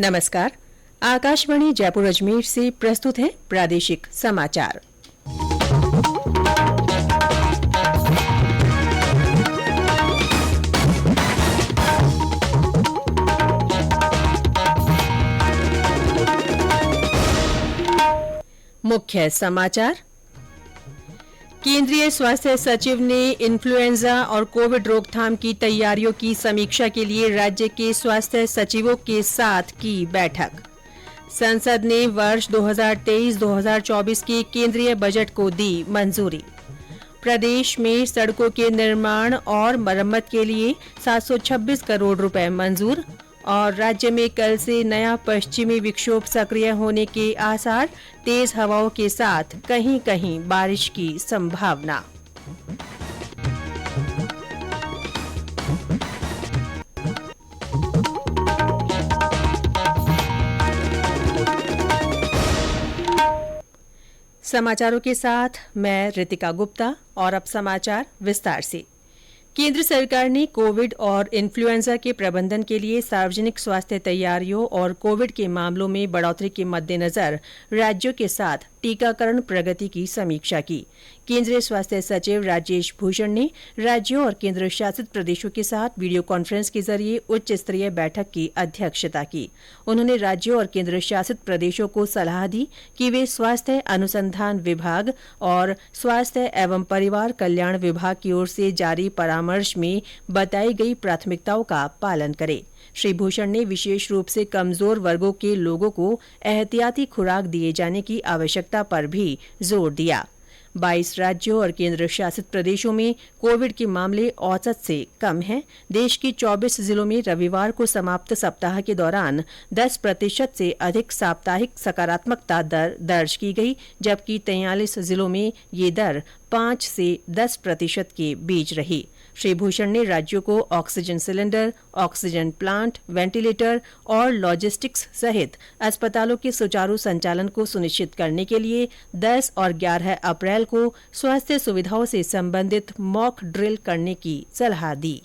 नमस्कार। आकाशवाणी जयपुर अजमेर से प्रस्तुत है प्रादेशिक समाचार। मुख्य समाचार। केंद्रीय स्वास्थ्य सचिव ने इन्फ्लुएंजा और कोविड रोकथाम की तैयारियों की समीक्षा के लिए राज्य के स्वास्थ्य सचिवों के साथ की बैठक। संसद ने वर्ष 2023-2024 के केंद्रीय बजट को दी मंजूरी। प्रदेश में सड़कों के निर्माण और मरम्मत के लिए 726 करोड़ रुपए मंजूर। और राज्य में कल से नया पश्चिमी विक्षोभ सक्रिय होने के आसार, तेज हवाओं के साथ कहीं कहीं बारिश की संभावना। समाचारों के साथ मैं रितिका गुप्ता। और अब समाचार विस्तार से। केंद्र सरकार ने कोविड और इन्फ्लुएंजा के प्रबंधन के लिए सार्वजनिक स्वास्थ्य तैयारियों और कोविड के मामलों में बढ़ोतरी के मद्देनजर राज्यों के साथ टीकाकरण प्रगति की समीक्षा की। केंद्रीय स्वास्थ्य सचिव राजेश भूषण ने राज्यों और केंद्र शासित प्रदेशों के साथ वीडियो कॉन्फ्रेंस के जरिए उच्च स्तरीय बैठक की अध्यक्षता की। उन्होंने राज्यों और केंद्र शासित प्रदेशों को सलाह दी कि वे स्वास्थ्य अनुसंधान विभाग और स्वास्थ्य एवं परिवार कल्याण विभाग की ओर से जारी परामर्श में बताई गई प्राथमिकताओं का पालन करें। श्री भूषण ने विशेष रूप से कमजोर वर्गों के लोगों को एहतियाती खुराक दिए जाने की आवश्यकता पर भी जोर दिया। 22 राज्यों और केंद्र शासित प्रदेशों में कोविड के मामले औसत से कम हैं। देश के 24 जिलों में रविवार को समाप्त सप्ताह के दौरान 10% से अधिक साप्ताहिक सकारात्मकता दर दर्ज की गई, जबकि 43 जिलों में ये दर 5 से 10% के बीच रही। श्री भूषण ने राज्यों को oxygen cylinder, oxygen plant, ventilator और लॉजिस्टिक्स सहित अस्पतालों के सुचारू संचालन को सुनिश्चित करने के लिए 10 और 11 अप्रैल को स्वास्थ्य सुविधाओं से संबंधित मॉक ड्रिल करने की सलाह दी।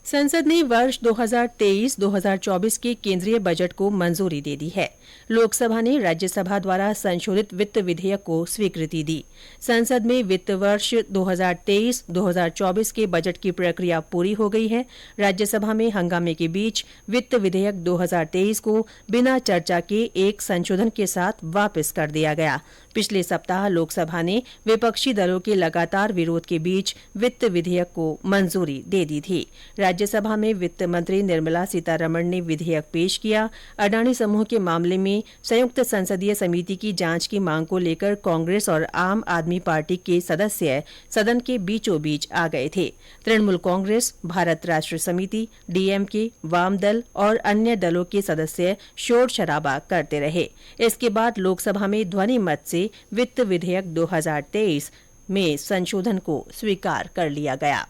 संसद ने वर्ष 2023-2024 के केंद्रीय बजट को मंजूरी दे दी है। लोकसभा ने राज्यसभा द्वारा संशोधित वित्त विधेयक को स्वीकृति दी। संसद में वित्त वर्ष 2023-2024 के बजट की प्रक्रिया पूरी हो गई है। राज्यसभा में हंगामे के बीच वित्त विधेयक 2023 को बिना चर्चा के एक संशोधन के साथ वापस कर दिया गया। पिछले सप्ताह लोकसभा ने विपक्षी दलों के लगातार विरोध के बीच वित्त विधेयक को मंजूरी दे दी थी। राज्यसभा में वित्त मंत्री निर्मला सीतारमण ने विधेयक पेश किया। अडानी समूह के मामले में संयुक्त संसदीय समिति की जांच की मांग को लेकर कांग्रेस और आम आदमी पार्टी के सदस्य सदन के बीचों बीच आ गए थे। तृणमूल कांग्रेस, भारत राष्ट्र समिति, डीएमके, वाम दल और अन्य दलों के सदस्य शोर शराबा करते रहे। इसके बाद लोकसभा में ध्वनि मत से वित्त विधेयक 2023 में संशोधन को स्वीकार कर लिया गया।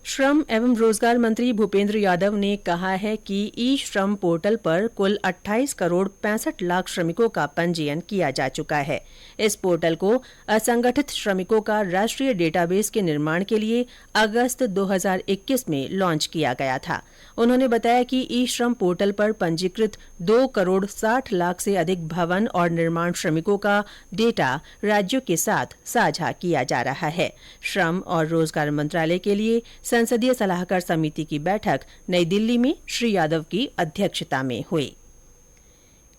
श्रम एवं रोजगार मंत्री भूपेंद्र यादव ने कहा है कि ई श्रम पोर्टल पर कुल 28 करोड़ 65 लाख श्रमिकों का पंजीयन किया जा चुका है। इस पोर्टल को असंगठित श्रमिकों का राष्ट्रीय डेटाबेस के निर्माण के लिए अगस्त 2021 में लॉन्च किया गया था। उन्होंने बताया कि ई श्रम पोर्टल पर पंजीकृत 2 करोड़ 60 लाख से अधिक भवन और निर्माण श्रमिकों का डेटा राज्यों के साथ साझा किया जा रहा है। श्रम और रोजगार मंत्रालय के लिए संसदीय सलाहकार समिति की बैठक नई दिल्ली में श्री यादव की अध्यक्षता में हुई।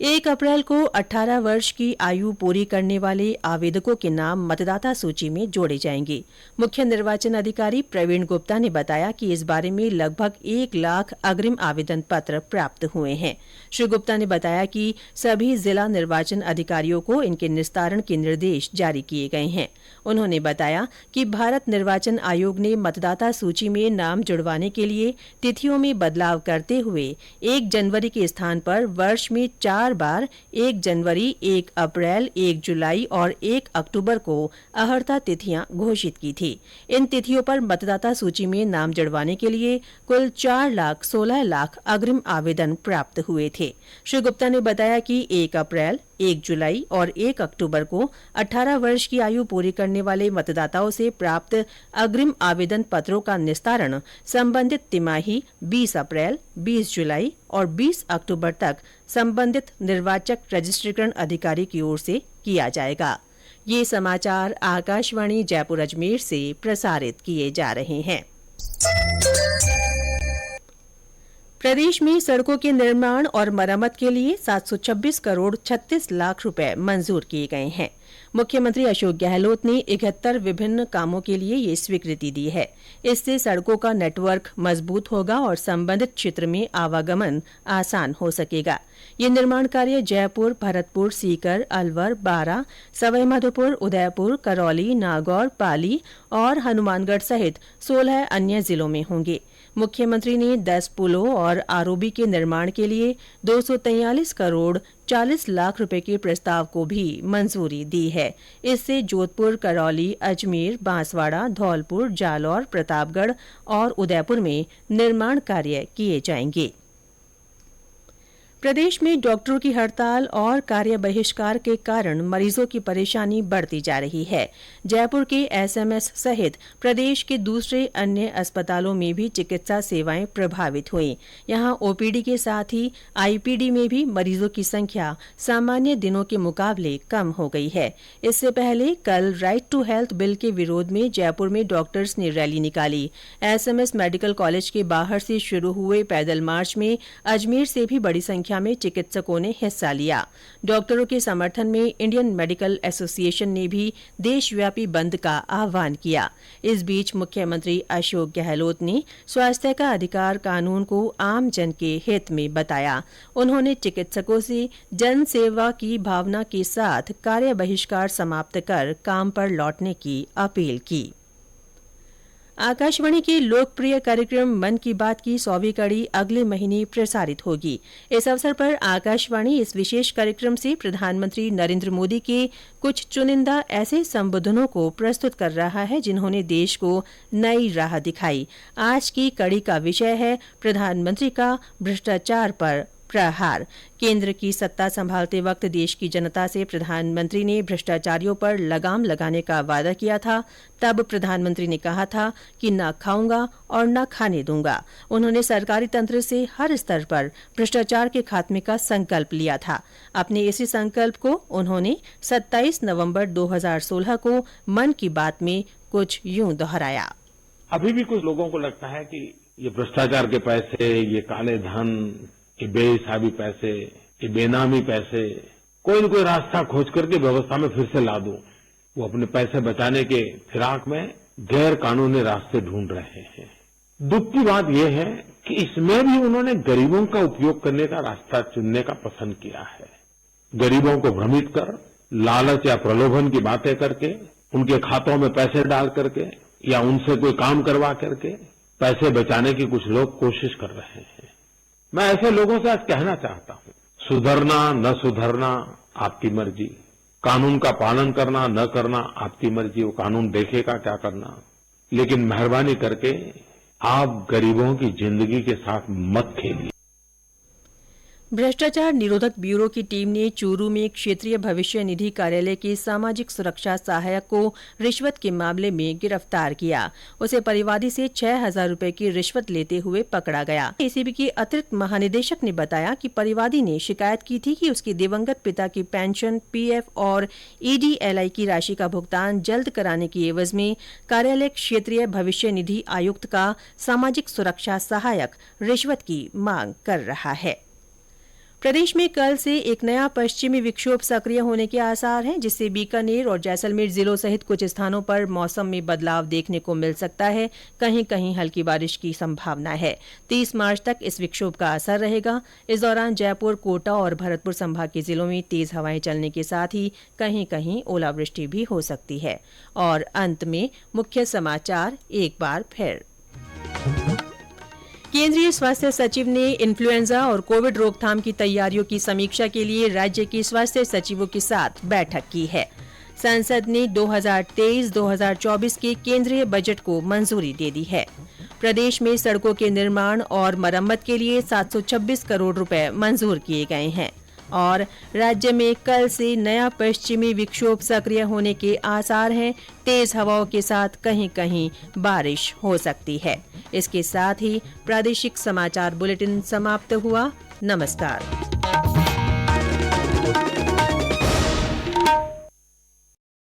1 अप्रैल को 18 वर्ष की आयु पूरी करने वाले आवेदकों के नाम मतदाता सूची में जोड़े जाएंगे। मुख्य निर्वाचन अधिकारी प्रवीण गुप्ता ने बताया कि इस बारे में लगभग 1 लाख अग्रिम आवेदन पत्र प्राप्त हुए हैं। श्री गुप्ता ने बताया कि सभी जिला निर्वाचन अधिकारियों को इनके निस्तारण के निर्देश जारी किए गए हैं। उन्होंने बताया कि भारत निर्वाचन आयोग ने मतदाता सूची में नाम जुड़वाने के लिए तिथियों में बदलाव करते हुए 1 जनवरी के स्थान पर वर्ष में 4 बार 1 जनवरी, 1 अप्रैल, 1 जुलाई और 1 अक्टूबर को अहर्ता तिथियां घोषित की थी। इन तिथियों पर मतदाता सूची में नाम जुड़वाने के लिए कुल 4,16,00,000 अग्रिम आवेदन प्राप्त हुए थे। श्री गुप्ता ने बताया कि 1 अप्रैल, 1 जुलाई और 1 अक्टूबर को 18 वर्ष की आयु पूरी करने वाले मतदाताओं से प्राप्त अग्रिम आवेदन पत्रों का निस्तारण संबंधित तिमाही 20 अप्रैल, 20 जुलाई और 20 अक्टूबर तक संबंधित निर्वाचक रजिस्ट्रीकरण अधिकारी की ओर से किया जाएगा। ये समाचार आकाशवाणी जयपुर अजमेर से प्रसारित किए जा रहे हैं। प्रदेश में सड़कों के निर्माण और मरम्मत के लिए 726 करोड़ 36 लाख रुपए मंजूर किए गए हैं। मुख्यमंत्री अशोक गहलोत ने 71 विभिन्न कामों के लिए ये स्वीकृति दी है। इससे सड़कों का नेटवर्क मजबूत होगा और संबंधित क्षेत्र में आवागमन आसान हो सकेगा। ये निर्माण कार्य जयपुर, भरतपुर, सीकर, अलवर, बारां, सवाईमाधोपुर, उदयपुर, करौली, नागौर, पाली और हनुमानगढ़ सहित 16 अन्य जिलों में होंगे। मुख्यमंत्री ने 10 पुलों और आरओबी के निर्माण के लिए 243 करोड़ 40 लाख रुपए के प्रस्ताव को भी मंजूरी दी है। इससे जोधपुर, करौली, अजमेर, बांसवाड़ा, धौलपुर, जालौर, प्रतापगढ़ और उदयपुर में निर्माण कार्य किए जाएंगे। प्रदेश में डॉक्टरों की हड़ताल और कार्य बहिष्कार के कारण मरीजों की परेशानी बढ़ती जा रही है। जयपुर के एसएमएस सहित प्रदेश के दूसरे अन्य अस्पतालों में भी चिकित्सा सेवाएं प्रभावित हुई। यहां ओपीडी के साथ ही आईपीडी में भी मरीजों की संख्या सामान्य दिनों के मुकाबले कम हो गई है। इससे पहले कल राइट टू हेल्थ बिल के विरोध में जयपुर में डॉक्टर्स ने रैली निकाली। एसएमएस मेडिकल कॉलेज के बाहर से शुरू हुए पैदल मार्च में अजमेर से भी बड़ी संख्या में चिकित्सकों ने हिस्सा लिया। डॉक्टरों के समर्थन में इंडियन मेडिकल एसोसिएशन ने भी देशव्यापी बंद का आह्वान किया। इस बीच मुख्यमंत्री अशोक गहलोत ने स्वास्थ्य का अधिकार कानून को आम जन के हित में बताया। उन्होंने चिकित्सकों से जन सेवा की भावना के साथ कार्य बहिष्कार समाप्त कर काम पर लौटने की अपील की। आकाशवाणी के लोकप्रिय कार्यक्रम मन की बात की 100वीं कड़ी अगले महीने प्रसारित होगी। इस अवसर पर आकाशवाणी इस विशेष कार्यक्रम से प्रधानमंत्री नरेंद्र मोदी के कुछ चुनिंदा ऐसे संबोधनों को प्रस्तुत कर रहा है जिन्होंने देश को नई राह दिखाई। आज की कड़ी का विषय है प्रधानमंत्री का भ्रष्टाचार पर प्रहार। केंद्र की सत्ता संभालते वक्त देश की जनता से प्रधानमंत्री ने भ्रष्टाचारियों पर लगाम लगाने का वादा किया था। तब प्रधानमंत्री ने कहा था कि न खाऊंगा और न खाने दूंगा। उन्होंने सरकारी तंत्र से हर स्तर पर भ्रष्टाचार के खात्मे का संकल्प लिया था। अपने इसी संकल्प को उन्होंने 27 नवंबर 2016 को मन की बात में कुछ यूं दोहराया। अभी भी कुछ लोगों को लगता है कि ये भ्रष्टाचार के पैसे, ये काले धन, ये बेहिसाबी पैसे, ये बेनामी पैसे, कोई न कोई रास्ता खोज करके व्यवस्था में फिर से ला दूं। वो अपने पैसे बचाने के फिराक में गैर कानूनी रास्ते ढूंढ रहे हैं। दुख की बात यह है कि इसमें भी उन्होंने गरीबों का उपयोग करने का रास्ता चुनने का पसंद किया है। गरीबों को भ्रमित कर, लालच या प्रलोभन की बातें करके, उनके खातों में पैसे डाल करके या उनसे कोई काम करवा करके पैसे बचाने की कुछ लोग कोशिश कर रहे हैं। मैं ऐसे लोगों से आज कहना चाहता हूं, सुधरना न सुधरना आपकी मर्जी, कानून का पालन करना न करना आपकी मर्जी, वो कानून देखेगा क्या करना, लेकिन मेहरबानी करके आप गरीबों की जिंदगी के साथ मत खेलिए। भ्रष्टाचार निरोधक ब्यूरो की टीम ने चूरू में क्षेत्रीय भविष्य निधि कार्यालय के सामाजिक सुरक्षा सहायक को रिश्वत के मामले में गिरफ्तार किया। उसे परिवादी से 6,000 रुपए की रिश्वत लेते हुए पकड़ा गया। एसीबी के अतिरिक्त महानिदेशक ने बताया कि परिवादी ने शिकायत की थी कि उसके दिवंगत पिता की पेंशन, पीएफ और ईडीएलआई की राशि का भुगतान जल्द कराने की एवज में कार्यालय क्षेत्रीय भविष्य निधि आयुक्त का सामाजिक सुरक्षा सहायक रिश्वत की मांग कर रहा है। प्रदेश में कल से एक नया पश्चिमी विक्षोभ सक्रिय होने के आसार हैं, जिससे बीकानेर और जैसलमेर जिलों सहित कुछ स्थानों पर मौसम में बदलाव देखने को मिल सकता है। कहीं कहीं हल्की बारिश की संभावना है। 30 मार्च तक इस विक्षोभ का असर रहेगा। इस दौरान जयपुर, कोटा और भरतपुर संभाग के जिलों में तेज हवाएं चलने के साथ ही कहीं कहीं ओलावृष्टि भी हो सकती है। और अंत में मुख्य समाचार एक बार फिर। केंद्रीय स्वास्थ्य सचिव ने इन्फ्लुएंजा और कोविड रोकथाम की तैयारियों की समीक्षा के लिए राज्य के स्वास्थ्य सचिवों के साथ बैठक की है। संसद ने 2023-2024 के केंद्रीय बजट को मंजूरी दे दी है। प्रदेश में सड़कों के निर्माण और मरम्मत के लिए 726 करोड़ रुपए मंजूर किए गए हैं। और राज्य में कल से नया पश्चिमी विक्षोभ सक्रिय होने के आसार हैं। तेज हवाओं के साथ कहीं कहीं बारिश हो सकती है। इसके साथ ही प्रादेशिक समाचार बुलेटिन समाप्त हुआ। नमस्कार।